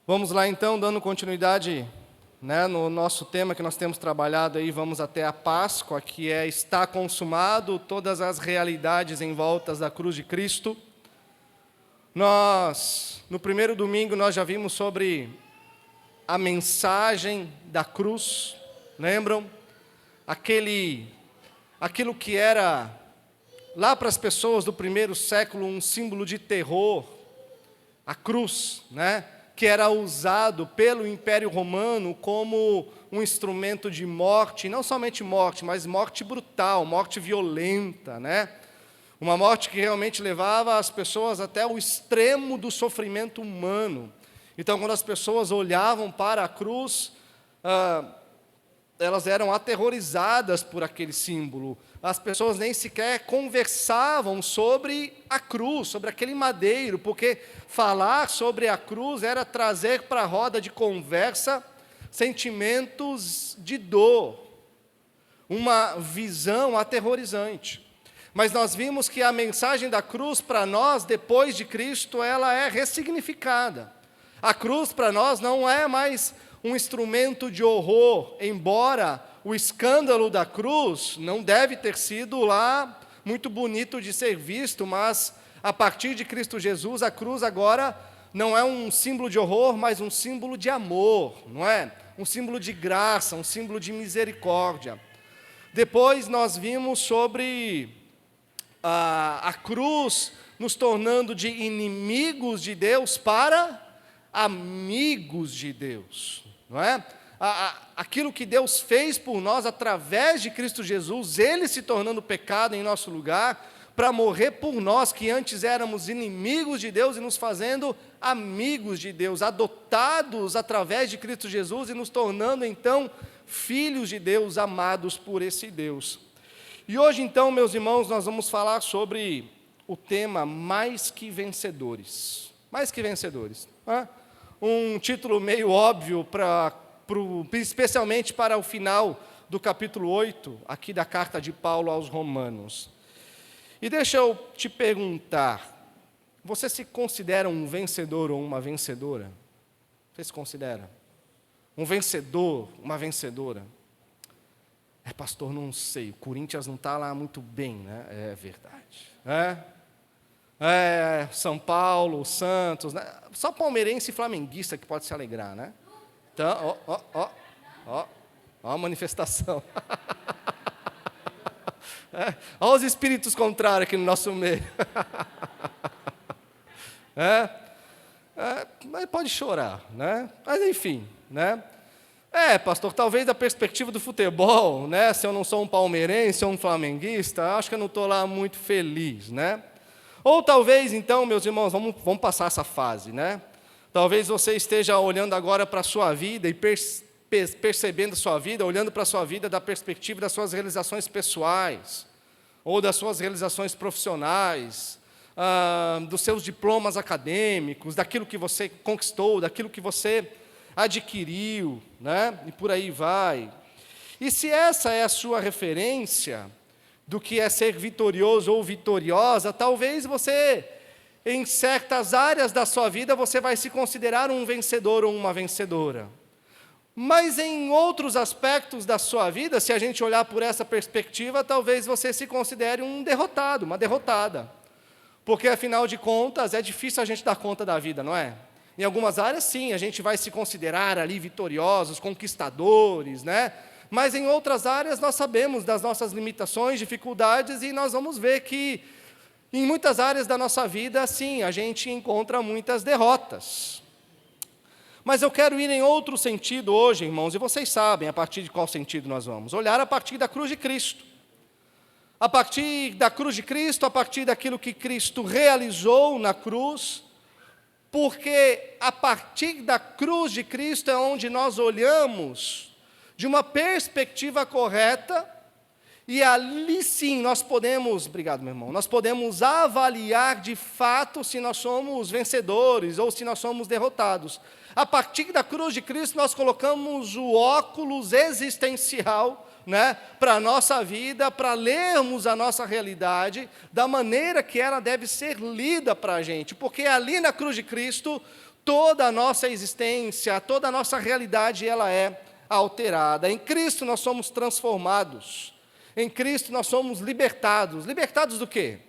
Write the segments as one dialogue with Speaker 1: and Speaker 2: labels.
Speaker 1: Vamos lá então, dando continuidade, no nosso tema que nós temos trabalhado aí, vamos até a Páscoa, que é está consumado, todas as realidades em volta da cruz de Cristo. No primeiro domingo, nós já vimos sobre a mensagem da cruz, lembram? Aquilo que era, lá para as pessoas do primeiro século, um símbolo de terror, a cruz, que era usado pelo Império Romano como um instrumento de morte, não somente morte, mas morte brutal, morte violenta, Uma morte que realmente levava as pessoas até o extremo do sofrimento humano. Então, quando as pessoas olhavam para a cruz, elas eram aterrorizadas por aquele símbolo. As pessoas nem sequer conversavam sobre a cruz, sobre aquele madeiro, porque falar sobre a cruz era trazer para a roda de conversa sentimentos de dor, uma visão aterrorizante. Mas nós vimos que a mensagem da cruz para nós, depois de Cristo, ela é ressignificada. A cruz para nós não é mais um instrumento de horror, embora o escândalo da cruz não deve ter sido lá muito bonito de ser visto, mas a partir de Cristo Jesus, a cruz agora não é um símbolo de horror, mas um símbolo de amor, não é? Um símbolo de graça, um símbolo de misericórdia. Depois nós vimos sobre a cruz nos tornando de inimigos de Deus para amigos de Deus, não é? Aquilo que Deus fez por nós através de Cristo Jesus, Ele se tornando pecado em nosso lugar, para morrer por nós, que antes éramos inimigos de Deus, e nos fazendo amigos de Deus, adotados através de Cristo Jesus, e nos tornando então filhos de Deus, amados por esse Deus. E hoje então, meus irmãos, nós vamos falar sobre o tema Mais que Vencedores. Mais que Vencedores. Um título meio óbvio, especialmente para o final do capítulo 8, aqui da carta de Paulo aos Romanos. E deixa eu te perguntar, você se considera um vencedor ou uma vencedora? Você se considera? Um vencedor, uma vencedora? Pastor, não sei, o Corinthians não está lá muito bem, É verdade. São Paulo, Santos, Só palmeirense e flamenguista que pode se alegrar, Então, ó a manifestação. Olha os espíritos contrários aqui no nosso meio. Mas pode chorar, Mas enfim, pastor, talvez da perspectiva do futebol, se eu não sou um palmeirense ou um flamenguista, acho que eu não estou lá muito feliz, Ou talvez, então, meus irmãos, vamos passar essa fase, Talvez você esteja olhando agora para a sua vida e percebendo a sua vida, olhando para a sua vida da perspectiva das suas realizações pessoais, ou das suas realizações profissionais, dos seus diplomas acadêmicos, daquilo que você conquistou, daquilo que você adquiriu, e por aí vai. E se essa é a sua referência do que é ser vitorioso ou vitoriosa, talvez você, em certas áreas da sua vida, você vai se considerar um vencedor ou uma vencedora. Mas em outros aspectos da sua vida, se a gente olhar por essa perspectiva, talvez você se considere um derrotado, uma derrotada. Porque, afinal de contas, é difícil a gente dar conta da vida, não é? Em algumas áreas, sim, a gente vai se considerar ali vitoriosos, conquistadores, Mas em outras áreas nós sabemos das nossas limitações, dificuldades, e nós vamos ver que em muitas áreas da nossa vida, sim, a gente encontra muitas derrotas. Mas eu quero ir em outro sentido hoje, irmãos, e vocês sabem a partir de qual sentido nós vamos. Olhar a partir da cruz de Cristo. A partir da cruz de Cristo, a partir daquilo que Cristo realizou na cruz, porque a partir da cruz de Cristo é onde nós olhamos de uma perspectiva correta, e ali sim nós podemos, obrigado meu irmão, nós podemos avaliar de fato se nós somos vencedores ou se nós somos derrotados. A partir da cruz de Cristo nós colocamos o óculos existencial né, para a nossa vida, para lermos a nossa realidade da maneira que ela deve ser lida para a gente, porque ali na cruz de Cristo, toda a nossa existência, toda a nossa realidade, ela é alterada. Em Cristo nós somos transformados, em Cristo nós somos libertados. Libertados do quê?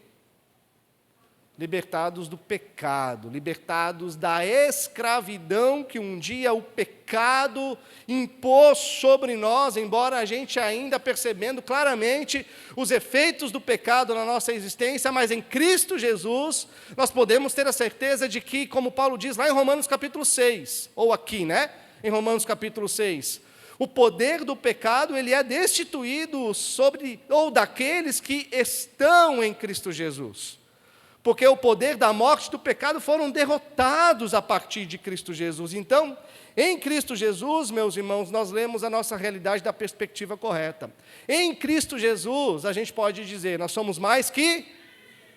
Speaker 1: Libertados do pecado, libertados da escravidão que um dia o pecado impôs sobre nós, embora a gente ainda percebendo claramente os efeitos do pecado na nossa existência, mas em Cristo Jesus nós podemos ter a certeza de que, como Paulo diz lá em Romanos capítulo 6, ou aqui, né, em Romanos capítulo 6, o poder do pecado, ele é destituído sobre, ou daqueles que estão em Cristo Jesus. Porque o poder da morte e do pecado foram derrotados a partir de Cristo Jesus. Então, em Cristo Jesus, meus irmãos, nós lemos a nossa realidade da perspectiva correta. Em Cristo Jesus, a gente pode dizer, nós somos mais que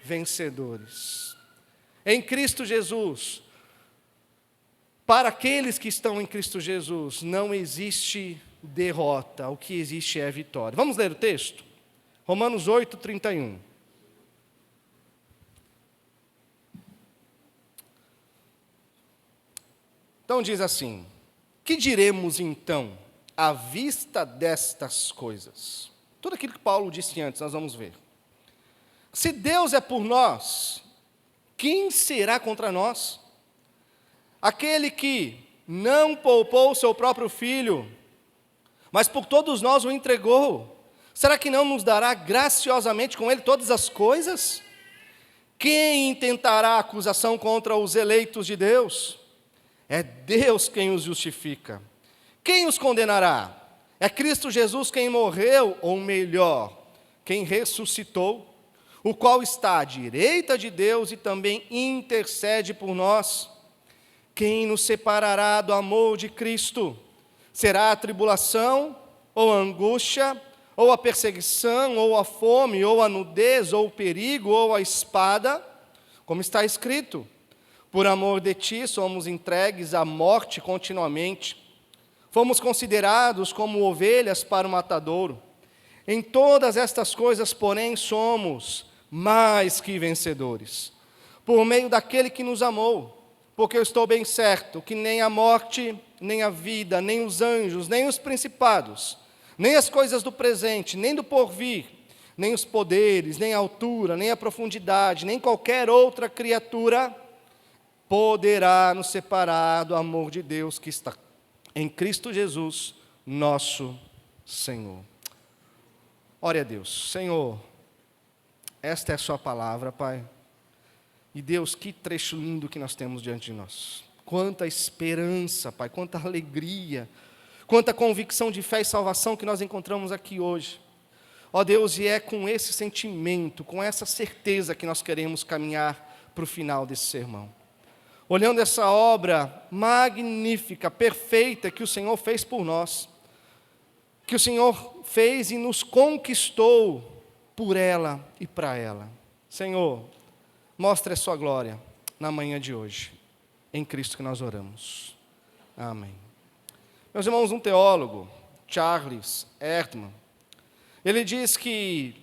Speaker 1: vencedores. Em Cristo Jesus, para aqueles que estão em Cristo Jesus, não existe derrota, o que existe é vitória. Vamos ler o texto? Romanos 8, 31. Então diz assim: que diremos então à vista destas coisas? Tudo aquilo que Paulo disse antes, nós vamos ver. Se Deus é por nós, quem será contra nós? Aquele que não poupou o seu próprio filho, mas por todos nós o entregou, será que não nos dará graciosamente com ele todas as coisas? Quem intentará acusação contra os eleitos de Deus? É Deus quem os justifica. Quem os condenará? É Cristo Jesus quem morreu, ou melhor, quem ressuscitou, o qual está à direita de Deus e também intercede por nós. Quem nos separará do amor de Cristo? Será a tribulação, ou a angústia, ou a perseguição, ou a fome, ou a nudez, ou o perigo, ou a espada? Como está escrito: por amor de ti somos entregues à morte continuamente. Fomos considerados como ovelhas para o matadouro. Em todas estas coisas, porém, somos mais que vencedores, por meio daquele que nos amou. Porque eu estou bem certo que nem a morte, nem a vida, nem os anjos, nem os principados, nem as coisas do presente, nem do porvir, nem os poderes, nem a altura, nem a profundidade, nem qualquer outra criatura poderá nos separar do amor de Deus que está em Cristo Jesus, nosso Senhor. Ore a Deus. Senhor, esta é a sua palavra, Pai. E Deus, que trecho lindo que nós temos diante de nós. Quanta esperança, Pai, quanta alegria, quanta convicção de fé e salvação que nós encontramos aqui hoje. Ó Deus, e é com esse sentimento, com essa certeza que nós queremos caminhar para o final desse sermão. Olhando essa obra magnífica, perfeita que o Senhor fez por nós, que o Senhor fez e nos conquistou por ela e para ela. Senhor, mostre a sua glória na manhã de hoje, em Cristo que nós oramos. Amém. Meus irmãos, um teólogo, Charles Erdman, ele diz que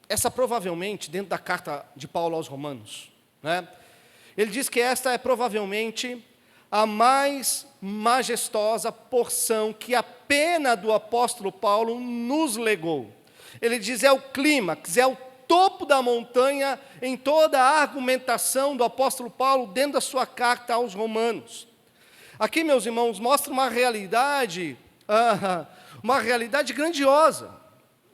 Speaker 1: essa provavelmente, dentro da carta de Paulo aos Romanos, né? Ele diz que esta é provavelmente a mais majestosa porção que a pena do apóstolo Paulo nos legou. Ele diz, é o clímax, é o topo da montanha em toda a argumentação do apóstolo Paulo dentro da sua carta aos Romanos. Aqui, meus irmãos, mostra uma realidade grandiosa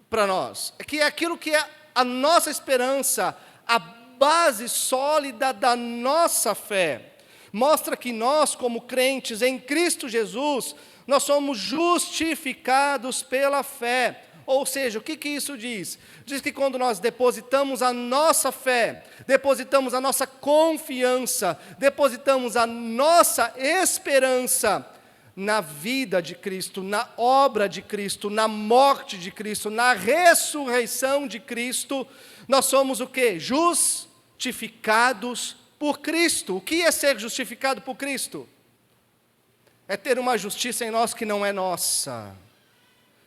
Speaker 1: para nós, que é aquilo que é a nossa esperança, a base sólida da nossa fé. Mostra que nós, como crentes em Cristo Jesus, nós somos justificados pela fé. Ou seja, o que isso diz? Diz que quando nós depositamos a nossa fé, depositamos a nossa confiança, depositamos a nossa esperança na vida de Cristo, na obra de Cristo, na morte de Cristo, na ressurreição de Cristo, nós somos o quê? Justificados por Cristo. O que é ser justificado por Cristo? É ter uma justiça em nós que não é nossa.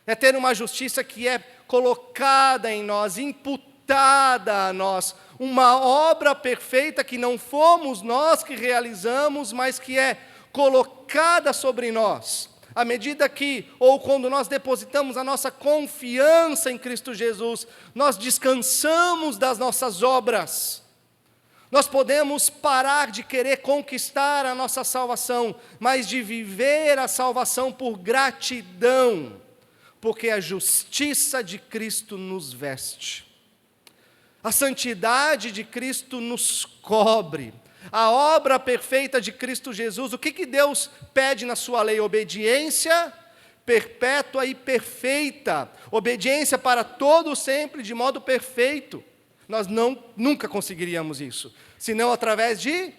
Speaker 1: é ter uma justiça que é colocada em nós, imputada a nós, uma obra perfeita que não fomos nós que realizamos, mas que é colocada sobre nós. À medida que, ou quando nós depositamos a nossa confiança em Cristo Jesus, nós descansamos das nossas obras. Nós podemos parar de querer conquistar a nossa salvação, mas de viver a salvação por gratidão, porque a justiça de Cristo nos veste. A santidade de Cristo nos cobre. A obra perfeita de Cristo Jesus, o que Deus pede na sua lei? Obediência perpétua e perfeita. Obediência para todo sempre, de modo perfeito. Nós nunca conseguiríamos isso, senão através de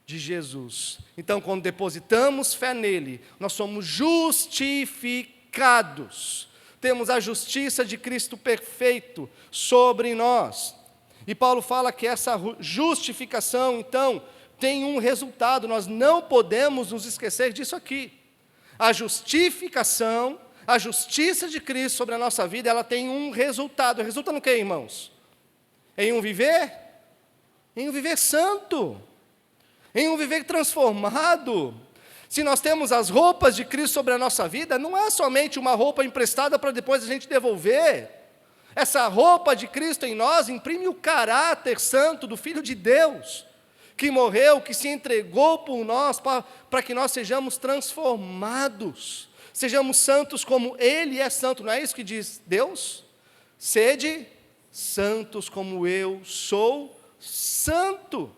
Speaker 1: Jesus. Então, quando depositamos fé nele, nós somos justificados. Temos a justiça de Cristo perfeito sobre nós. E Paulo fala que essa justificação, então, tem um resultado. Nós não podemos nos esquecer disso aqui. A justificação, a justiça de Cristo sobre a nossa vida, ela tem um resultado. Resulta no quê, irmãos? Em um viver? Em um viver santo. Em um viver transformado. Se nós temos as roupas de Cristo sobre a nossa vida, não é somente uma roupa emprestada para depois a gente devolver. Essa roupa de Cristo em nós imprime o caráter santo do Filho de Deus, que morreu, que se entregou por nós, para que nós sejamos transformados, sejamos santos como Ele é santo. Não é isso que diz Deus? Sede santos como eu sou santo.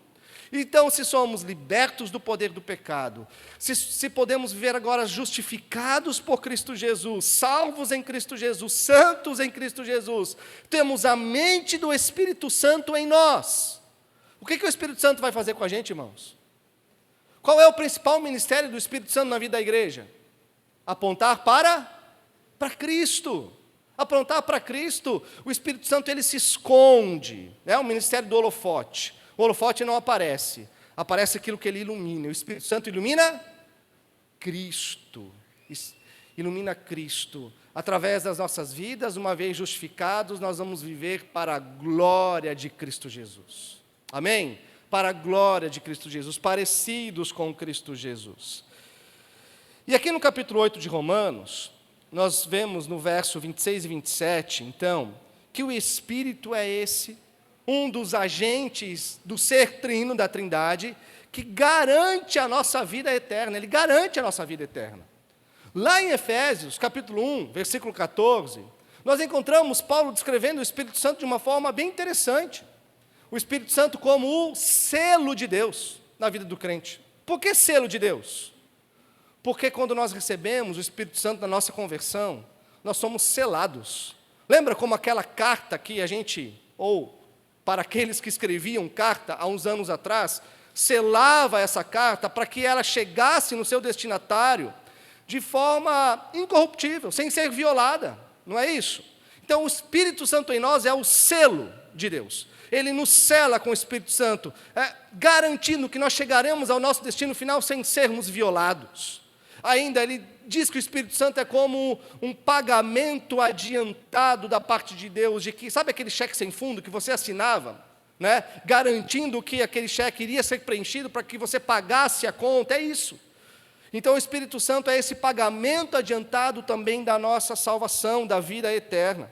Speaker 1: Então, se somos libertos do poder do pecado, se podemos viver agora justificados por Cristo Jesus, salvos em Cristo Jesus, santos em Cristo Jesus, temos a mente do Espírito Santo em nós. O que o Espírito Santo vai fazer com a gente, irmãos? Qual é o principal ministério do Espírito Santo na vida da igreja? Apontar para Cristo. Apontar para Cristo. O Espírito Santo, ele se esconde. É o ministério do holofote. O holofote não aparece, aparece aquilo que ele ilumina. O Espírito Santo ilumina Cristo, ilumina Cristo. Através das nossas vidas, uma vez justificados, nós vamos viver para a glória de Cristo Jesus. Amém? Para a glória de Cristo Jesus, parecidos com Cristo Jesus. E aqui no capítulo 8 de Romanos, nós vemos no verso 26 e 27, então, que o Espírito é esse, um dos agentes do ser trino da Trindade, que garante a nossa vida eterna. Ele garante a nossa vida eterna. Lá em Efésios, capítulo 1, versículo 14, nós encontramos Paulo descrevendo o Espírito Santo de uma forma bem interessante. O Espírito Santo como o selo de Deus na vida do crente. Por que selo de Deus? Porque quando nós recebemos o Espírito Santo na nossa conversão, nós somos selados. Lembra como aquela carta que a gente, para aqueles que escreviam carta há uns anos atrás, selava essa carta para que ela chegasse no seu destinatário de forma incorruptível, sem ser violada, não é isso? Então o Espírito Santo em nós é o selo de Deus, ele nos sela com o Espírito Santo, garantindo que nós chegaremos ao nosso destino final sem sermos violados. Ainda ele diz que o Espírito Santo é como um pagamento adiantado da parte de Deus, de que, sabe aquele cheque sem fundo que você assinava, né? Garantindo que aquele cheque iria ser preenchido para que você pagasse a conta, é isso. Então o Espírito Santo é esse pagamento adiantado também da nossa salvação, da vida eterna.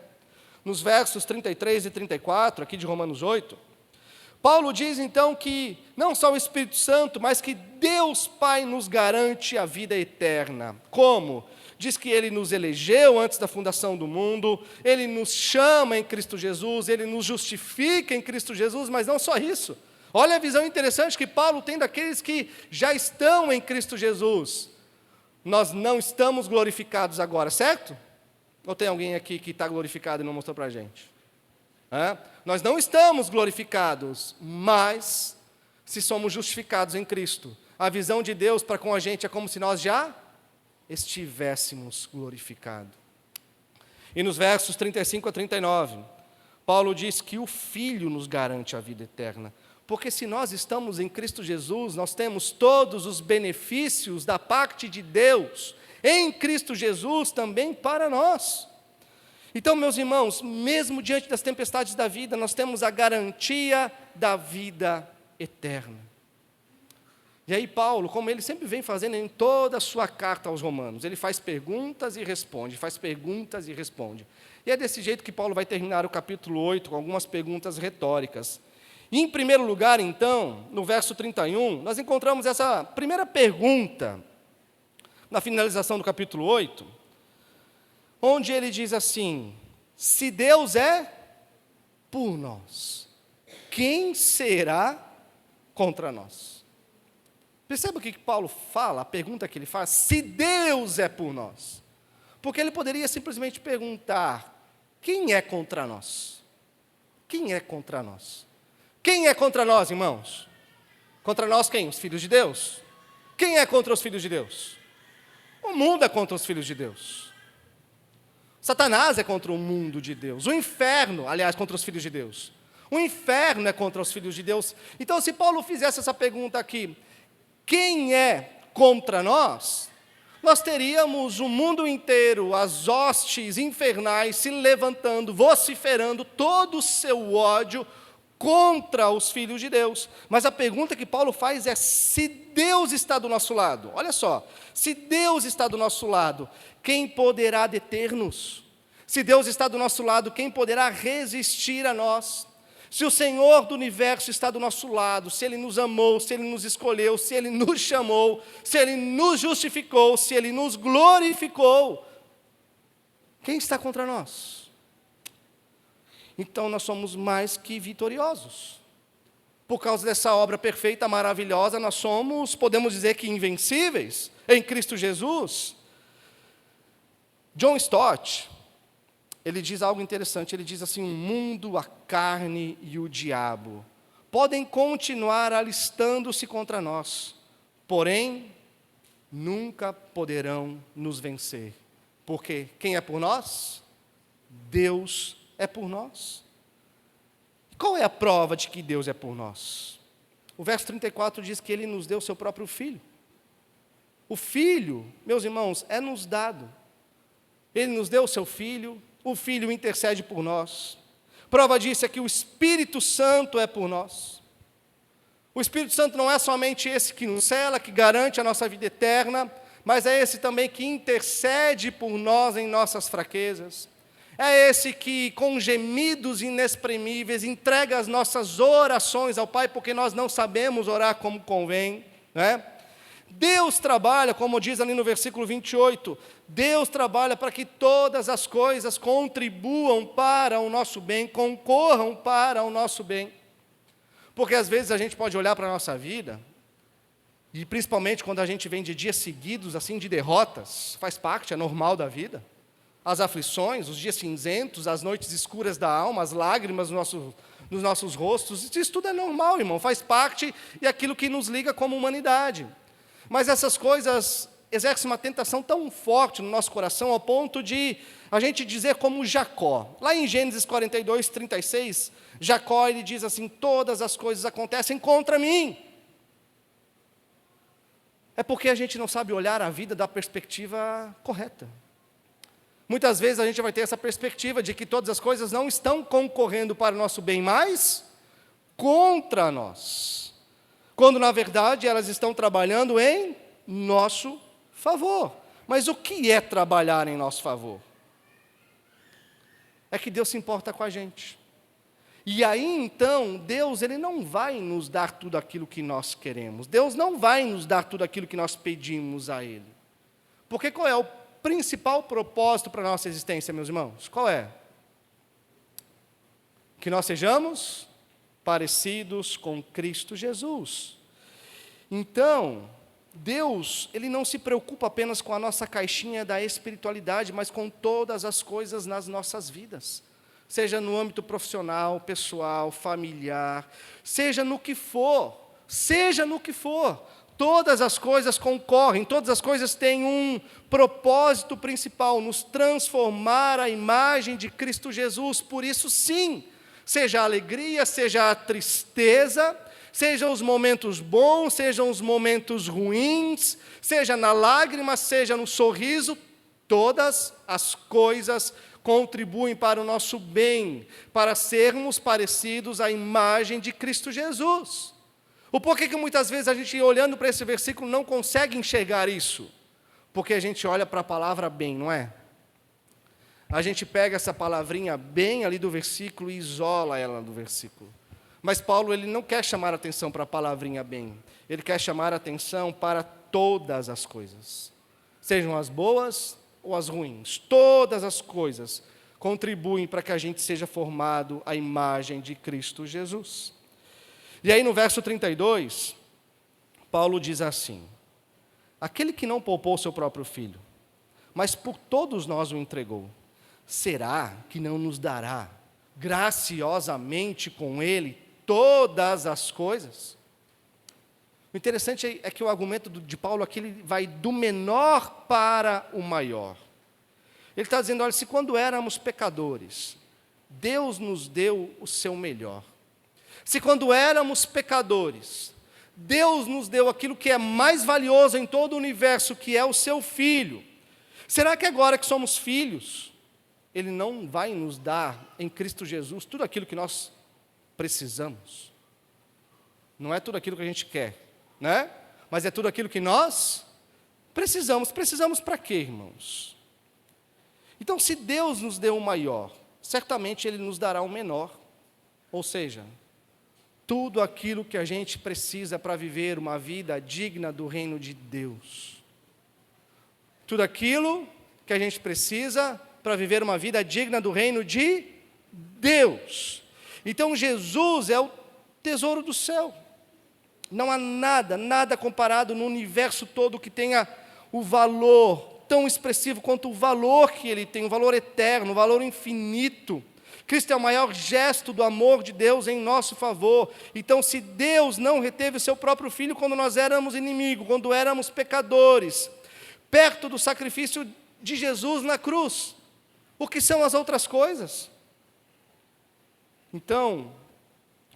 Speaker 1: Nos versos 33 e 34, aqui de Romanos 8, Paulo diz então que não só o Espírito Santo, mas que Deus Pai nos garante a vida eterna. Como? Diz que Ele nos elegeu antes da fundação do mundo, Ele nos chama em Cristo Jesus, Ele nos justifica em Cristo Jesus, mas não só isso. Olha a visão interessante que Paulo tem daqueles que já estão em Cristo Jesus. Nós não estamos glorificados agora, certo? Ou tem alguém aqui que está glorificado e não mostrou para a gente? Nós não estamos glorificados, mas se somos justificados em Cristo, a visão de Deus para com a gente é como se nós já estivéssemos glorificados. E nos versos 35 a 39, Paulo diz que o Filho nos garante a vida eterna, porque se nós estamos em Cristo Jesus, nós temos todos os benefícios da parte de Deus em Cristo Jesus também para nós. Então, meus irmãos, mesmo diante das tempestades da vida, nós temos a garantia da vida eterna. E aí Paulo, como ele sempre vem fazendo em toda a sua carta aos Romanos, ele faz perguntas e responde, faz perguntas e responde. E é desse jeito que Paulo vai terminar o capítulo 8, com algumas perguntas retóricas. E, em primeiro lugar, então, no verso 31, nós encontramos essa primeira pergunta, na finalização do capítulo 8, onde ele diz assim: se Deus é por nós, quem será contra nós? Perceba o que Paulo fala, a pergunta que ele faz: se Deus é por nós. Porque ele poderia simplesmente perguntar: quem é contra nós? Quem é contra nós? Quem é contra nós, irmãos? Contra nós quem? Os filhos de Deus. Quem é contra os filhos de Deus? O mundo é contra os filhos de Deus. Satanás é contra o mundo de Deus. O inferno, aliás, contra os filhos de Deus. O inferno é contra os filhos de Deus. Então, se Paulo fizesse essa pergunta aqui: quem é contra nós? Nós teríamos o mundo inteiro, as hostes infernais se levantando, vociferando todo o seu ódio contra os filhos de Deus. Mas a pergunta que Paulo faz é: se Deus está do nosso lado, olha só, se Deus está do nosso lado, quem poderá deter-nos? Se Deus está do nosso lado, quem poderá resistir a nós? Se o Senhor do universo está do nosso lado, se Ele nos amou, se Ele nos escolheu, se Ele nos chamou, se Ele nos justificou, se Ele nos glorificou, quem está contra nós? Então nós somos mais que vitoriosos. Por causa dessa obra perfeita, maravilhosa, nós somos, podemos dizer que invencíveis em Cristo Jesus. John Stott, ele diz algo interessante, ele diz assim: o mundo, a carne e o diabo podem continuar alistando-se contra nós, porém, nunca poderão nos vencer. Porque quem é por nós? Deus é por nós. Qual é a prova de que Deus é por nós? O verso 34 diz que Ele nos deu o seu próprio Filho. O Filho, meus irmãos, é nos dado. Ele nos deu o seu Filho, o Filho intercede por nós. Prova disso é que o Espírito Santo é por nós. O Espírito Santo não é somente esse que nos cela, que garante a nossa vida eterna, mas é esse também que intercede por nós em nossas fraquezas. É esse que, com gemidos inexprimíveis, entrega as nossas orações ao Pai, porque nós não sabemos orar como convém, né? Deus trabalha, como diz ali no versículo 28, Deus trabalha para que todas as coisas contribuam para o nosso bem, concorram para o nosso bem. Porque às vezes a gente pode olhar para a nossa vida, e principalmente quando a gente vem de dias seguidos, assim, de derrotas, faz parte, é normal da vida. As aflições, os dias cinzentos, as noites escuras da alma, as lágrimas nos nossos rostos, isso tudo é normal, irmão, faz parte e é aquilo que nos liga como humanidade. Mas essas coisas exercem uma tentação tão forte no nosso coração, ao ponto de a gente dizer como Jacó. Lá em Gênesis 42, 36, Jacó, ele diz assim: todas as coisas acontecem contra mim. É porque a gente não sabe olhar a vida da perspectiva correta. Muitas vezes a gente vai ter essa perspectiva de que todas as coisas não estão concorrendo para o nosso bem, mas contra nós. Quando, na verdade, elas estão trabalhando em nosso favor. Mas o que é trabalhar em nosso favor? É que Deus se importa com a gente. E aí, então, Deus, Ele não vai nos dar tudo aquilo que nós queremos. Deus não vai nos dar tudo aquilo que nós pedimos a Ele. Porque qual é o principal propósito para a nossa existência, meus irmãos? Qual é? Que nós sejamos parecidos com Cristo Jesus. Então, Deus, Ele não se preocupa apenas com a nossa caixinha da espiritualidade, mas com todas as coisas nas nossas vidas. Seja no âmbito profissional, pessoal, familiar, seja no que for, todas as coisas concorrem, todas as coisas têm um propósito principal, nos transformar à imagem de Cristo Jesus. Por isso, sim, seja a alegria, seja a tristeza, sejam os momentos bons, sejam os momentos ruins, seja na lágrima, seja no sorriso, todas as coisas contribuem para o nosso bem, para sermos parecidos à imagem de Cristo Jesus. O porquê que muitas vezes a gente, olhando para esse versículo, não consegue enxergar isso? Porque a gente olha para a palavra bem, não é? A gente pega essa palavrinha bem ali do versículo e isola ela do versículo. Mas Paulo, ele não quer chamar a atenção para a palavrinha bem. Ele quer chamar a atenção para todas as coisas. Sejam as boas ou as ruins. Todas as coisas contribuem para que a gente seja formado à imagem de Cristo Jesus. E aí no verso 32, Paulo diz assim: aquele que não poupou seu próprio filho, mas por todos nós o entregou, será que não nos dará graciosamente com ele todas as coisas? O interessante é que o argumento de Paulo aqui ele vai do menor para o maior. Ele está dizendo, olha, se quando éramos pecadores, Deus nos deu o seu melhor. Se quando éramos pecadores, Deus nos deu aquilo que é mais valioso em todo o universo, que é o seu Filho. Será que agora que somos filhos, Ele não vai nos dar em Cristo Jesus tudo aquilo que nós precisamos? Não é tudo aquilo que a gente quer, né? Mas é tudo aquilo que nós precisamos. Precisamos para quê, irmãos? Então, se Deus nos deu o maior, certamente Ele nos dará o menor. Ou seja, tudo aquilo que a gente precisa para viver uma vida digna do reino de Deus. Tudo aquilo que a gente precisa para viver uma vida digna do reino de Deus. Então, Jesus é o tesouro do céu. Não há nada comparado no universo todo que tenha o valor tão expressivo quanto o valor que Ele tem, o valor eterno, o valor infinito. Cristo é o maior gesto do amor de Deus em nosso favor. Então, se Deus não reteve o seu próprio Filho quando nós éramos inimigos, quando éramos pecadores, perto do sacrifício de Jesus na cruz, o que são as outras coisas? Então,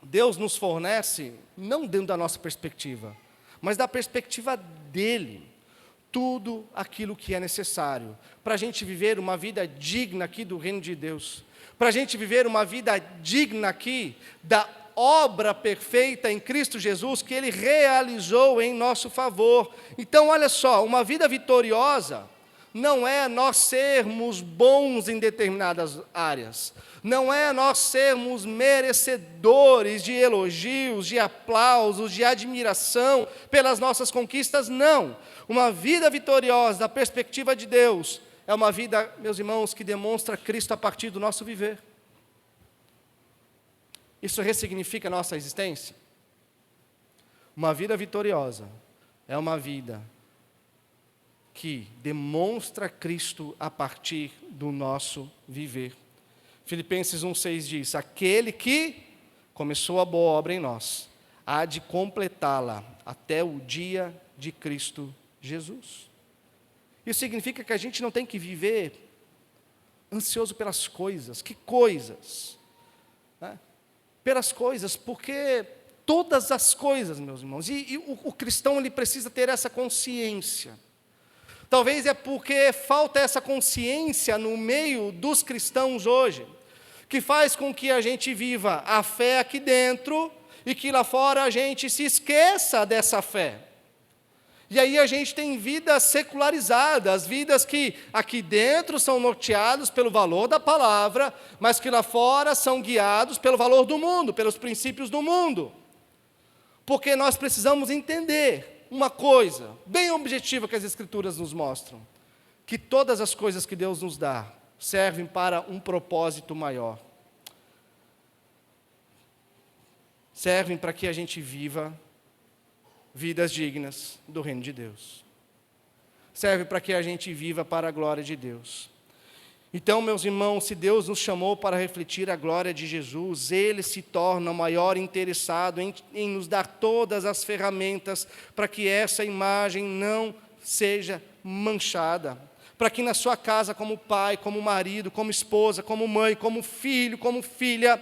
Speaker 1: Deus nos fornece, não dentro da nossa perspectiva, mas da perspectiva dEle, tudo aquilo que é necessário para a gente viver uma vida digna aqui do reino de Deus, para a gente viver uma vida digna aqui da obra perfeita em Cristo Jesus que Ele realizou em nosso favor. Então, olha só, uma vida vitoriosa não é nós sermos bons em determinadas áreas, não é nós sermos merecedores de elogios, de aplausos, de admiração pelas nossas conquistas, não. Uma vida vitoriosa, da perspectiva de Deus, é uma vida, meus irmãos, que demonstra Cristo a partir do nosso viver. Isso ressignifica a nossa existência? Uma vida vitoriosa é uma vida que demonstra Cristo a partir do nosso viver. Filipenses 1,6 diz, aquele que começou a boa obra em nós, há de completá-la até o dia de Cristo Jesus. Isso significa que a gente não tem que viver ansioso pelas coisas. Que coisas? Né? Pelas coisas, porque todas as coisas, meus irmãos, e o cristão ele precisa ter essa consciência. Talvez é porque falta essa consciência no meio dos cristãos hoje, que faz com que a gente viva a fé aqui dentro e que lá fora a gente se esqueça dessa fé. E aí a gente tem vidas secularizadas, vidas que aqui dentro são norteadas pelo valor da palavra, mas que lá fora são guiados pelo valor do mundo, pelos princípios do mundo. Porque nós precisamos entender uma coisa bem objetiva que as Escrituras nos mostram, que todas as coisas que Deus nos dá servem para um propósito maior. Servem para que a gente viva vidas dignas do reino de Deus. Serve para que a gente viva para a glória de Deus. Então, meus irmãos, se Deus nos chamou para refletir a glória de Jesus, Ele se torna o maior interessado em nos dar todas as ferramentas para que essa imagem não seja manchada. Para que na sua casa, como pai, como marido, como esposa, como mãe, como filho, como filha,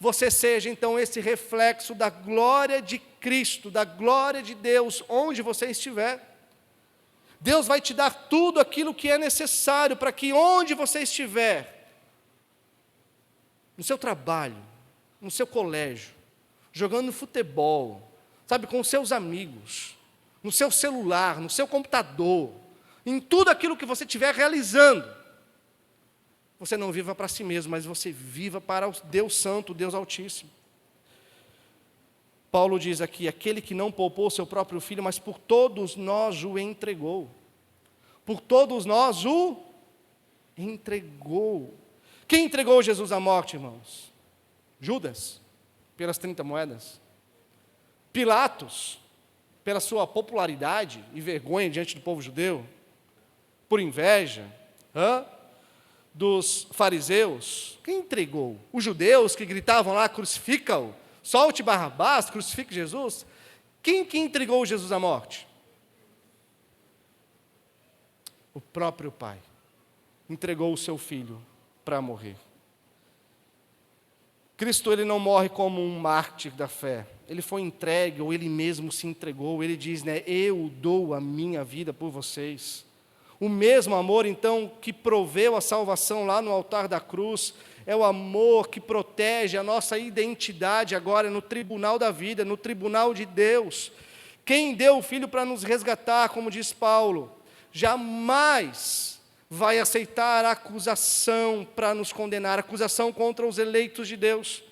Speaker 1: você seja então esse reflexo da glória de Cristo, da glória de Deus, onde você estiver. Deus vai te dar tudo aquilo que é necessário para que onde você estiver, no seu trabalho, no seu colégio, jogando futebol, sabe, com seus amigos, no seu celular, no seu computador, em tudo aquilo que você estiver realizando, você não viva para si mesmo, mas você viva para o Deus Santo, o Deus Altíssimo. Paulo diz aqui, aquele que não poupou seu próprio filho, mas por todos nós o entregou. Por todos nós o entregou. Quem entregou Jesus à morte, irmãos? Judas, pelas 30 moedas. Pilatos, pela sua popularidade e vergonha diante do povo judeu. Por inveja. Dos fariseus. Quem entregou? Os judeus que gritavam lá, crucifica-o. Solte Barrabás, crucifique Jesus. Quem que entregou Jesus à morte? O próprio Pai. Entregou o seu Filho para morrer. Cristo, ele não morre como um mártir da fé. Ele foi entregue, ou ele mesmo se entregou. Ele diz, eu dou a minha vida por vocês. O mesmo amor, então, que proveu a salvação lá no altar da cruz, é o amor que protege a nossa identidade agora no tribunal da vida, no tribunal de Deus. Quem deu o Filho para nos resgatar, como diz Paulo, jamais vai aceitar a acusação para nos condenar, acusação contra os eleitos de Deus.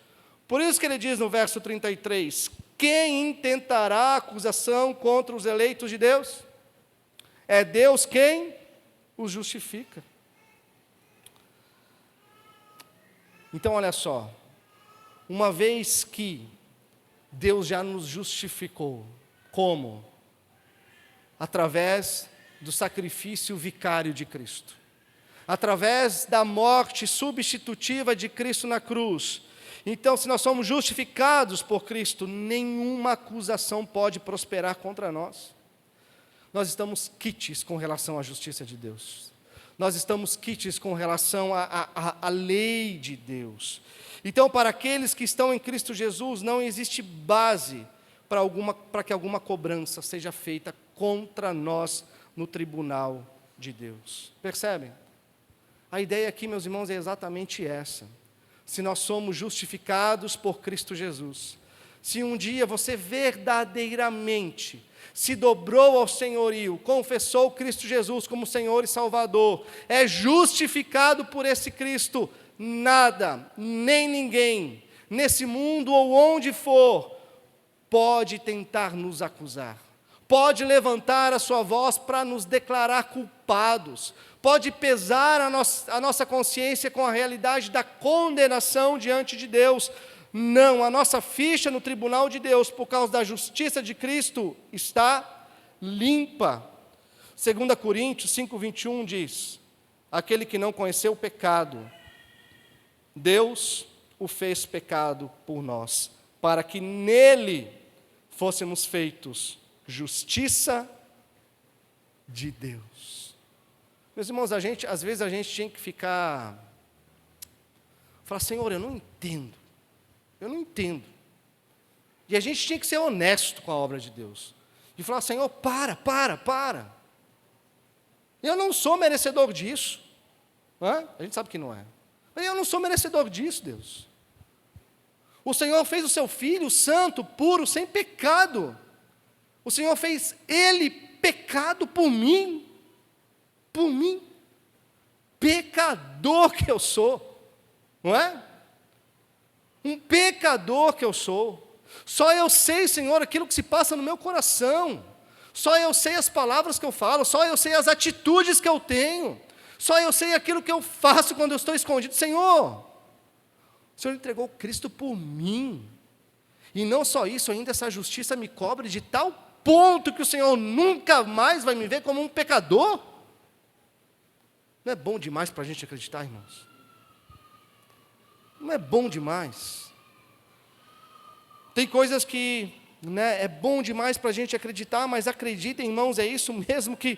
Speaker 1: Por isso que ele diz no verso 33, quem intentará acusação contra os eleitos de Deus? É Deus quem os justifica. Então, olha só, uma vez que Deus já nos justificou, como? Através do sacrifício vicário de Cristo, através da morte substitutiva de Cristo na cruz. Então, se nós somos justificados por Cristo, nenhuma acusação pode prosperar contra nós. Nós estamos quites com relação à justiça de Deus. Nós estamos quites com relação à lei de Deus. Então, para aqueles que estão em Cristo Jesus, não existe base para que alguma cobrança seja feita contra nós no tribunal de Deus. Percebem? A ideia aqui, meus irmãos, é exatamente essa. Se nós somos justificados por Cristo Jesus, se um dia você verdadeiramente se dobrou ao senhorio, confessou Cristo Jesus como Senhor e Salvador, é justificado por esse Cristo, nada, nem ninguém, nesse mundo ou onde for, pode tentar nos acusar, pode levantar a sua voz para nos declarar culpados, pode pesar a nossa consciência com a realidade da condenação diante de Deus. Não, a nossa ficha no tribunal de Deus, por causa da justiça de Cristo, está limpa. 2 Coríntios 5:21 diz, aquele que não conheceu o pecado, Deus o fez pecado por nós, para que nele fôssemos feitos justiça de Deus. Meus irmãos, às vezes a gente tinha que falar, Senhor, eu não entendo. E a gente tinha que ser honesto com a obra de Deus. E falar, Senhor, para. Eu não sou merecedor disso. A gente sabe que não é. Mas eu não sou merecedor disso, Deus. O Senhor fez o seu Filho santo, puro, sem pecado. O Senhor fez Ele pecado por mim. Por mim. Pecador que eu sou. Não é? Um pecador que eu sou. Só eu sei, Senhor, aquilo que se passa no meu coração. Só eu sei as palavras que eu falo. Só eu sei as atitudes que eu tenho. Só eu sei aquilo que eu faço quando eu estou escondido. Senhor, o Senhor entregou Cristo por mim. E não só isso, ainda essa justiça me cobre de tal ponto que o Senhor nunca mais vai me ver como um pecador. Não é bom demais para a gente acreditar, irmãos? Não é bom demais. Tem coisas que é bom demais para a gente acreditar, mas acreditem, irmãos, é isso mesmo que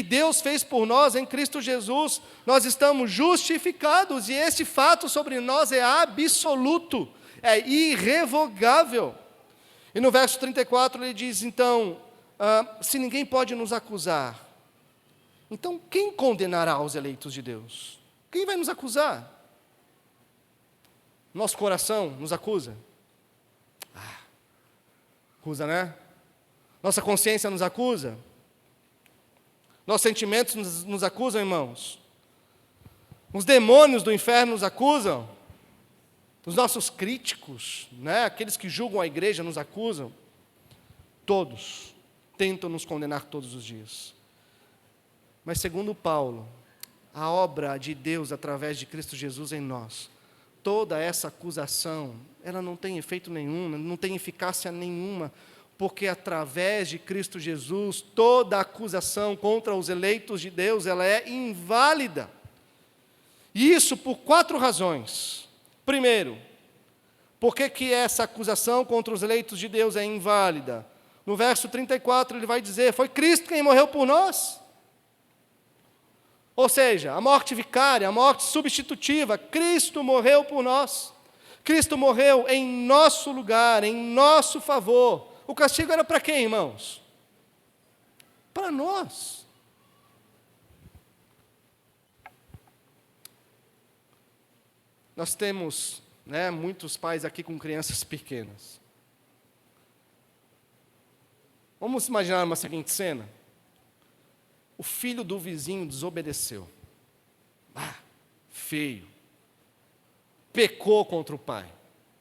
Speaker 1: Deus fez por nós em Cristo Jesus. Nós estamos justificados e esse fato sobre nós é absoluto, é irrevogável. E no verso 34 ele diz, então, se ninguém pode nos acusar, então quem condenará os eleitos de Deus? Quem vai nos acusar? Nosso coração nos acusa? Acusa, né? Nossa consciência nos acusa? Nossos sentimentos nos acusam, irmãos? Os demônios do inferno nos acusam? Os nossos críticos, né? Aqueles que julgam a igreja nos acusam? Todos tentam nos condenar todos os dias. Mas segundo Paulo, a obra de Deus através de Cristo Jesus em nós, toda essa acusação, ela não tem efeito nenhum, não tem eficácia nenhuma, porque através de Cristo Jesus, toda acusação contra os eleitos de Deus, ela é inválida. E isso por 4 razões. Primeiro, por que essa acusação contra os eleitos de Deus é inválida? No verso 34 ele vai dizer, foi Cristo quem morreu por nós. Ou seja, a morte vicária, a morte substitutiva, Cristo morreu por nós. Cristo morreu em nosso lugar, em nosso favor. O castigo era para quem, irmãos? Para nós. Nós temos, né, muitos pais aqui com crianças pequenas. Vamos imaginar uma seguinte cena. O filho do vizinho desobedeceu. Feio. Pecou contra o pai.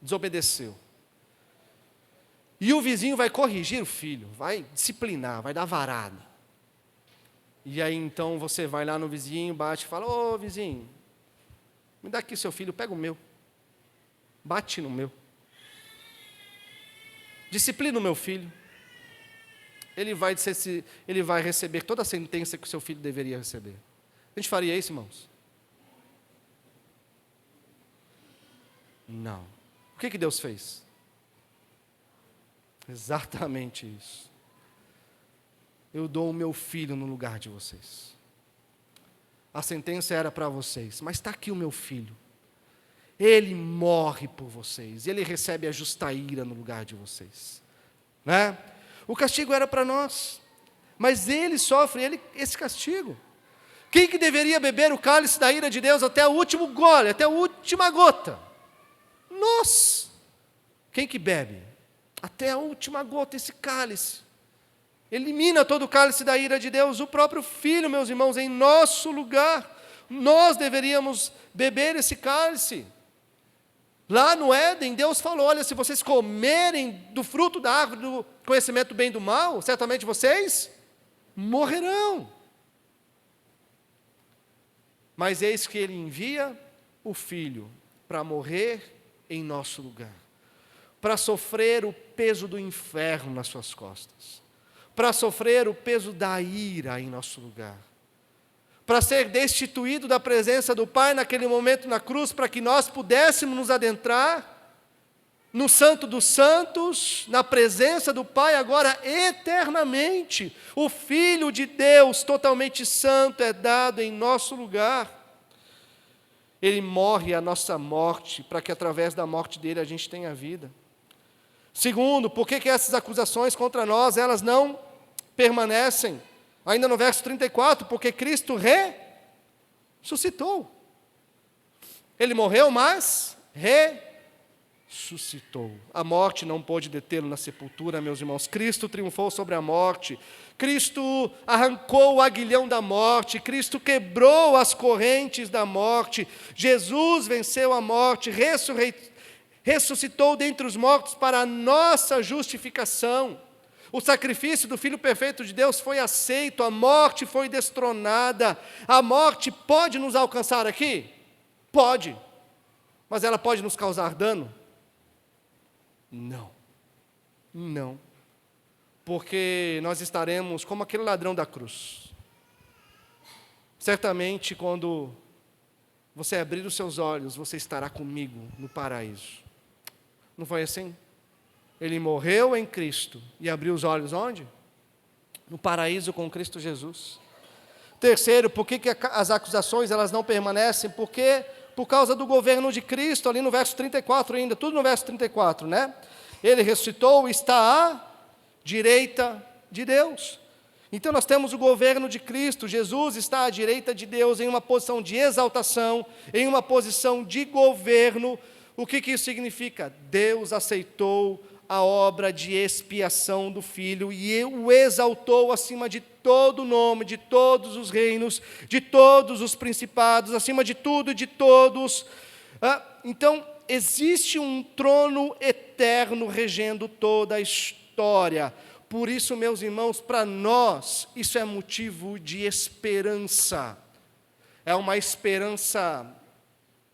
Speaker 1: Desobedeceu. E o vizinho vai corrigir o filho, vai disciplinar, vai dar varada. E aí então você vai lá no vizinho, bate e fala, ô vizinho, me dá aqui seu filho, pega o meu. Bate no meu. Disciplina o meu filho. Ele vai receber toda a sentença que o seu filho deveria receber. A gente faria isso, irmãos? Não. O que Deus fez? Exatamente isso. Eu dou o meu filho no lugar de vocês. A sentença era para vocês, mas está aqui o meu filho. Ele morre por vocês, ele recebe a justa ira no lugar de vocês. Né? O castigo era para nós, mas ele sofre esse castigo. Quem que deveria beber o cálice da ira de Deus até o último gole, até a última gota? Nós. Quem que bebe? Até a última gota esse cálice. Elimina todo o cálice da ira de Deus, o próprio Filho, meus irmãos, em nosso lugar. Nós deveríamos beber esse cálice. Lá no Éden, Deus falou, olha, se vocês comerem do fruto da árvore do conhecimento do bem e do mal, certamente vocês morrerão. Mas eis que Ele envia o Filho para morrer em nosso lugar, para sofrer o peso do inferno nas suas costas, para sofrer o peso da ira em nosso lugar, para ser destituído da presença do Pai naquele momento na cruz, para que nós pudéssemos nos adentrar no Santo dos Santos, na presença do Pai, agora eternamente. O Filho de Deus, totalmente santo, é dado em nosso lugar. Ele morre a nossa morte, para que através da morte dele a gente tenha vida. Segundo, por que essas acusações contra nós, elas não permanecem? Ainda no verso 34, porque Cristo ressuscitou. Ele morreu, mas ressuscitou. A morte não pôde detê-lo na sepultura, meus irmãos. Cristo triunfou sobre a morte. Cristo arrancou o aguilhão da morte. Cristo quebrou as correntes da morte. Jesus venceu a morte, ressuscitou dentre os mortos para a nossa justificação. O sacrifício do Filho perfeito de Deus foi aceito, a morte foi destronada. A morte pode nos alcançar aqui? Pode. Mas ela pode nos causar dano? Não. Não. Porque nós estaremos como aquele ladrão da cruz. Certamente, quando você abrir os seus olhos, você estará comigo no paraíso. Não foi assim? Ele morreu em Cristo e abriu os olhos onde? No paraíso com Cristo Jesus. Terceiro, por que as acusações elas não permanecem? Porque por causa do governo de Cristo, ali no verso 34 ainda, tudo no verso 34, né? Ele ressuscitou e está à direita de Deus. Então nós temos o governo de Cristo, Jesus está à direita de Deus em uma posição de exaltação, em uma posição de governo. O que isso significa? Deus aceitou a obra de expiação do Filho e o exaltou acima de todo nome, de todos os reinos, de todos os principados, acima de tudo e de todos. Então, existe um trono eterno regendo toda a história. Por isso, meus irmãos, para nós, isso é motivo de esperança. É uma esperança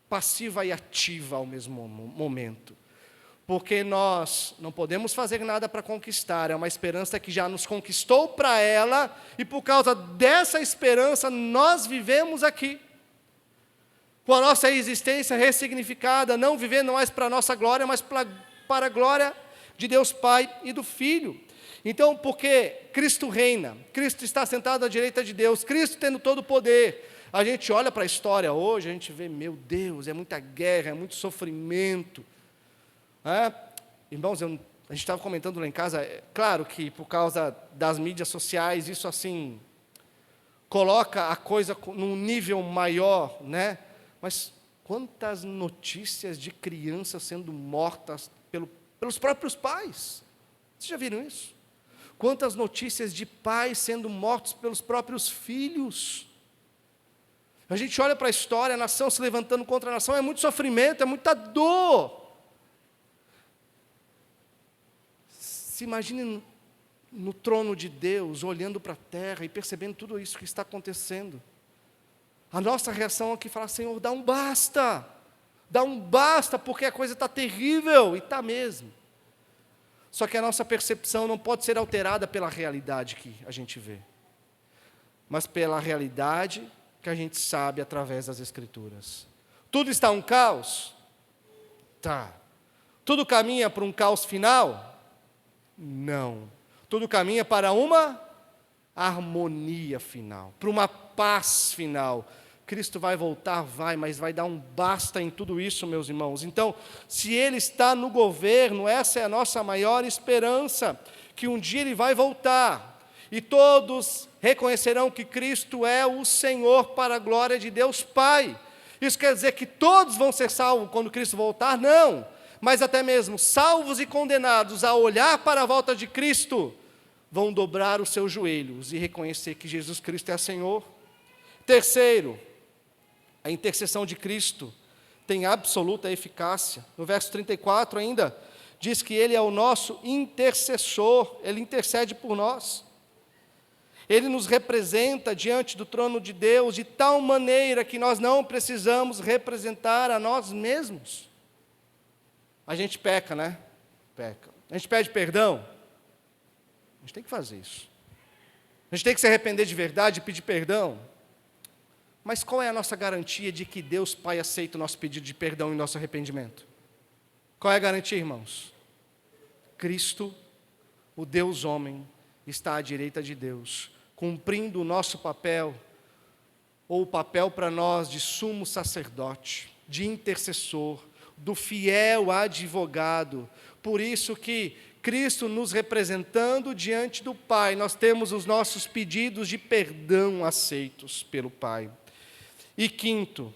Speaker 1: passiva e ativa ao mesmo momento. Porque nós não podemos fazer nada para conquistar, é uma esperança que já nos conquistou para ela, e por causa dessa esperança nós vivemos aqui, com a nossa existência ressignificada, não vivendo mais para a nossa glória, mas para a glória de Deus Pai e do Filho. Então, porque Cristo reina, Cristo está sentado à direita de Deus, Cristo tendo todo o poder, a gente olha para a história hoje, a gente vê, meu Deus, é muita guerra, é muito sofrimento. Irmãos, a gente estava comentando lá em casa, claro que por causa das mídias sociais, isso assim, coloca a coisa num nível maior, né? Mas quantas notícias de crianças sendo mortas pelos próprios pais? Vocês já viram isso? Quantas notícias de pais sendo mortos pelos próprios filhos? A gente olha para a história, a nação se levantando contra a nação, é muito sofrimento, é muita dor. Se imagine no trono de Deus, olhando para a terra e percebendo tudo isso que está acontecendo. A nossa reação aqui é falar, Senhor, dá um basta, porque a coisa está terrível, e está mesmo. Só que a nossa percepção não pode ser alterada pela realidade que a gente vê, mas pela realidade que a gente sabe através das Escrituras. Tudo está um caos? Tá. Tudo caminha para um caos final? Não. Tudo caminha para uma harmonia final, para uma paz final. Cristo vai voltar, mas vai dar um basta em tudo isso, meus irmãos. Então, se Ele está no governo, essa é a nossa maior esperança, que um dia Ele vai voltar, e todos reconhecerão que Cristo é o Senhor para a glória de Deus Pai. Isso quer dizer que todos vão ser salvos quando Cristo voltar? Não, mas até mesmo salvos e condenados a olhar para a volta de Cristo, vão dobrar os seus joelhos e reconhecer que Jesus Cristo é Senhor. Terceiro, a intercessão de Cristo tem absoluta eficácia. No verso 34 ainda, diz que Ele é o nosso intercessor, Ele intercede por nós. Ele nos representa diante do trono de Deus de tal maneira que nós não precisamos representar a nós mesmos. A gente peca, né? Peca. A gente pede perdão. A gente tem que fazer isso. A gente tem que se arrepender de verdade e pedir perdão. Mas qual é a nossa garantia de que Deus Pai aceita o nosso pedido de perdão e nosso arrependimento? Qual é a garantia, irmãos? Cristo, o Deus homem, está à direita de Deus, cumprindo o nosso papel, ou o papel para nós de sumo sacerdote, de intercessor, do fiel advogado. Por isso que Cristo nos representando diante do Pai, nós temos os nossos pedidos de perdão aceitos pelo Pai. E quinto,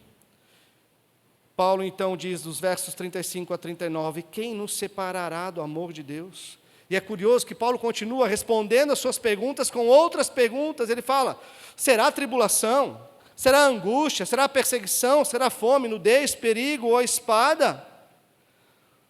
Speaker 1: Paulo então diz dos versos 35 a 39, quem nos separará do amor de Deus? E é curioso que Paulo continua respondendo as suas perguntas com outras perguntas. Ele fala, será tribulação? Será angústia? Será perseguição? Será fome, nudez, perigo ou a espada?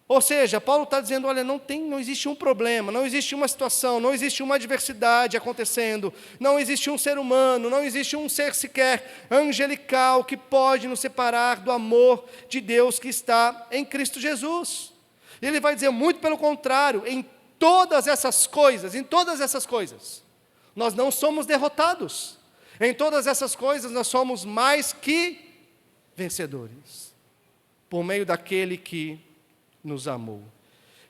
Speaker 1: Ou seja, Paulo está dizendo, olha, não existe um problema, não existe uma situação, não existe uma adversidade acontecendo, não existe um ser humano, não existe um ser sequer angelical que pode nos separar do amor de Deus que está em Cristo Jesus. E ele vai dizer, muito pelo contrário, em todas essas coisas, nós não somos derrotados. Em todas essas coisas nós somos mais que vencedores, por meio daquele que nos amou.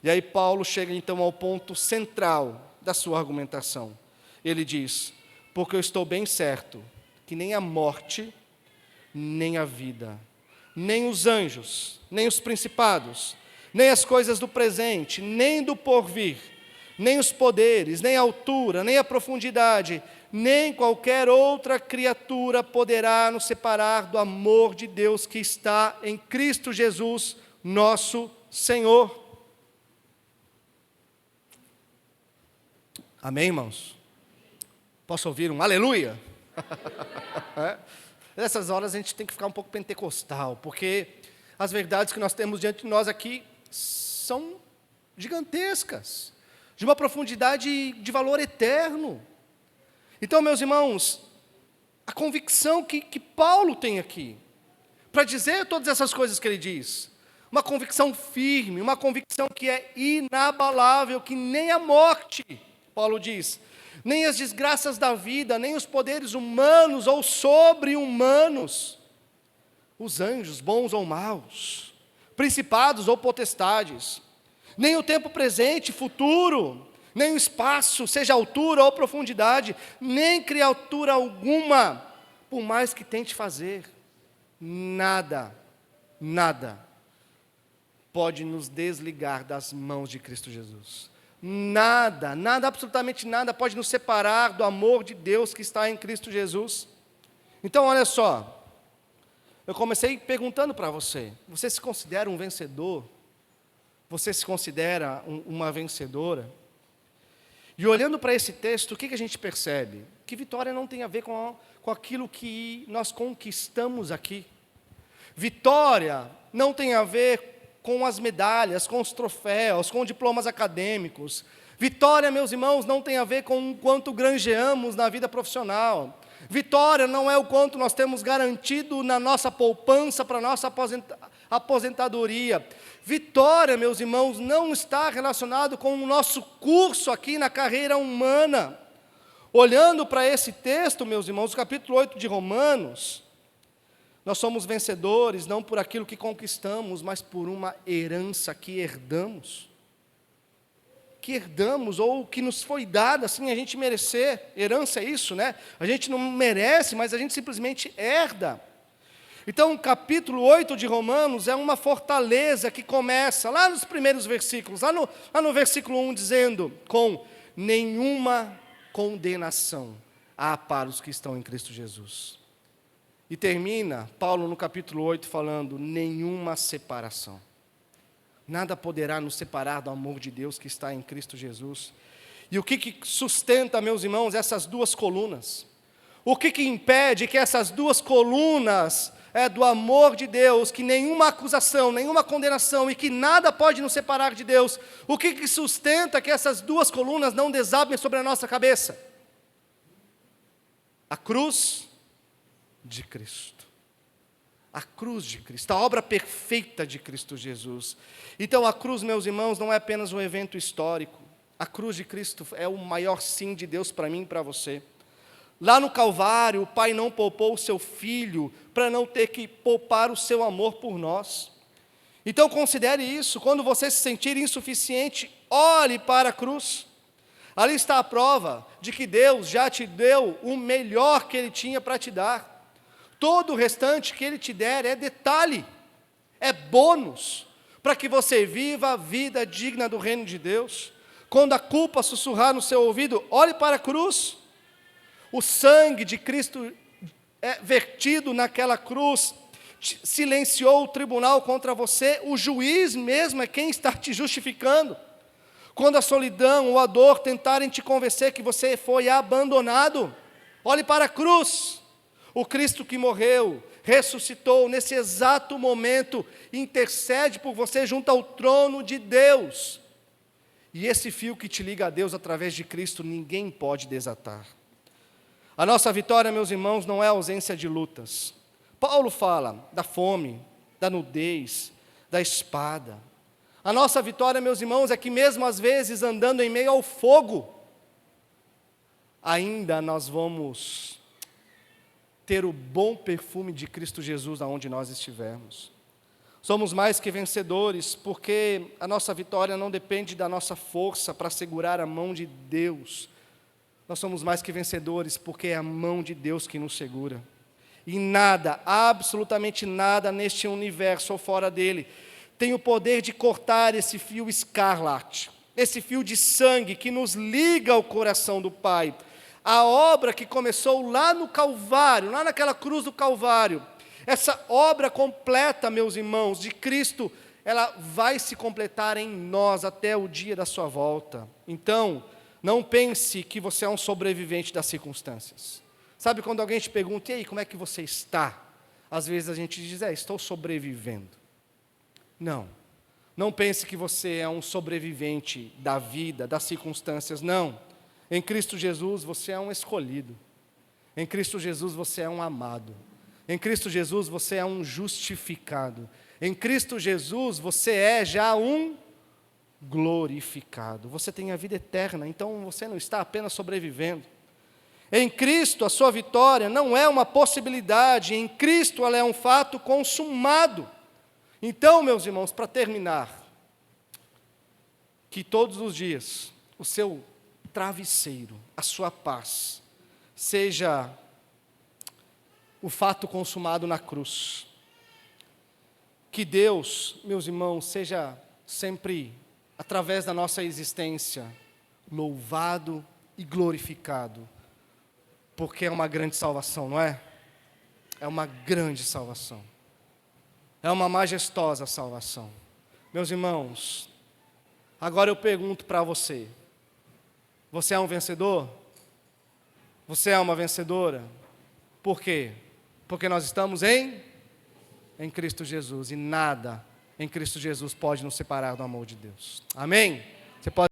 Speaker 1: E aí Paulo chega então ao ponto central da sua argumentação. Ele diz, porque eu estou bem certo que nem a morte, nem a vida, nem os anjos, nem os principados, nem as coisas do presente, nem do porvir, nem os poderes, nem a altura, nem a profundidade, nem qualquer outra criatura poderá nos separar do amor de Deus que está em Cristo Jesus, nosso Senhor. Amém, irmãos? Posso ouvir um aleluia? Nessas horas a gente tem que ficar um pouco pentecostal, porque as verdades que nós temos diante de nós aqui são gigantescas, de uma profundidade de valor eterno. Então, meus irmãos, a convicção que Paulo tem aqui, para dizer todas essas coisas que ele diz, uma convicção firme, uma convicção que é inabalável, que nem a morte, Paulo diz, nem as desgraças da vida, nem os poderes humanos ou sobre-humanos, os anjos, bons ou maus, principados ou potestades, nem o tempo presente, futuro, nem o espaço, seja altura ou profundidade, nem criatura alguma, por mais que tente fazer, nada pode nos desligar das mãos de Cristo Jesus. Nada, absolutamente nada pode nos separar do amor de Deus que está em Cristo Jesus. Então, olha só, eu comecei perguntando para você se considera um vencedor? Você se considera uma vencedora? E olhando para esse texto, o que a gente percebe? Que vitória não tem a ver com aquilo que nós conquistamos aqui. Vitória não tem a ver com as medalhas, com os troféus, com diplomas acadêmicos. Vitória, meus irmãos, não tem a ver com o quanto granjeamos na vida profissional. Vitória não é o quanto nós temos garantido na nossa poupança para a nossa aposentadoria. Vitória, meus irmãos, não está relacionado com o nosso curso aqui na carreira humana. Olhando para esse texto, meus irmãos, o capítulo 8 de Romanos, nós somos vencedores não por aquilo que conquistamos, mas por uma herança que herdamos. Que herdamos, ou que nos foi dada sem a gente merecer. Herança é isso, né? A gente não merece, mas a gente simplesmente herda. Então, o capítulo 8 de Romanos é uma fortaleza que começa lá nos primeiros versículos, lá no versículo 1, dizendo, com nenhuma condenação há para os que estão em Cristo Jesus. E termina Paulo no capítulo 8 falando, nenhuma separação. Nada poderá nos separar do amor de Deus que está em Cristo Jesus. E o que sustenta, meus irmãos, essas duas colunas? O que impede que essas duas colunas do amor de Deus, que nenhuma acusação, nenhuma condenação e que nada pode nos separar de Deus, o que sustenta que essas duas colunas não desabem sobre a nossa cabeça? A cruz de Cristo. A cruz de Cristo, a obra perfeita de Cristo Jesus. Então a cruz, meus irmãos, não é apenas um evento histórico. A cruz de Cristo é o maior sim de Deus para mim e para você. Lá no Calvário, o Pai não poupou o seu Filho para não ter que poupar o seu amor por nós. Então considere isso, quando você se sentir insuficiente, olhe para a cruz. Ali está a prova de que Deus já te deu o melhor que Ele tinha para te dar. Todo o restante que Ele te der é detalhe, é bônus, para que você viva a vida digna do reino de Deus. Quando a culpa sussurrar no seu ouvido, olhe para a cruz. O sangue de Cristo vertido naquela cruz silenciou o tribunal contra você, o juiz mesmo é quem está te justificando. Quando a solidão ou a dor tentarem te convencer que você foi abandonado, olhe para a cruz. O Cristo que morreu, ressuscitou, nesse exato momento, intercede por você junto ao trono de Deus. E esse fio que te liga a Deus através de Cristo, ninguém pode desatar. A nossa vitória, meus irmãos, não é a ausência de lutas. Paulo fala da fome, da nudez, da espada. A nossa vitória, meus irmãos, é que mesmo às vezes andando em meio ao fogo, ainda nós vamos ter o bom perfume de Cristo Jesus aonde nós estivermos. Somos mais que vencedores, porque a nossa vitória não depende da nossa força para segurar a mão de Deus. Nós somos mais que vencedores, porque é a mão de Deus que nos segura. E nada, absolutamente nada neste universo ou fora dele, tem o poder de cortar esse fio escarlate, esse fio de sangue que nos liga ao coração do Pai. A obra que começou lá no Calvário, lá naquela cruz do Calvário, essa obra completa, meus irmãos, de Cristo, ela vai se completar em nós até o dia da sua volta. Então, não pense que você é um sobrevivente das circunstâncias. Sabe quando alguém te pergunta, e aí, como é que você está? Às vezes a gente diz, estou sobrevivendo. Não pense que você é um sobrevivente da vida, das circunstâncias, não. Em Cristo Jesus você é um escolhido. Em Cristo Jesus você é um amado. Em Cristo Jesus você é um justificado. Em Cristo Jesus você é já um glorificado. Você tem a vida eterna, então você não está apenas sobrevivendo. Em Cristo a sua vitória não é uma possibilidade, em Cristo ela é um fato consumado. Então, meus irmãos, para terminar, que todos os dias o seu travesseiro, a sua paz, seja o fato consumado na cruz. Que Deus, meus irmãos, seja sempre, através da nossa existência, louvado e glorificado, porque é uma grande salvação, não é? É uma grande salvação. É uma majestosa salvação. Meus irmãos, agora eu pergunto para você, você é um vencedor? Você é uma vencedora? Por quê? Porque nós estamos em Cristo Jesus, e nada em Cristo Jesus pode nos separar do amor de Deus. Amém? Você pode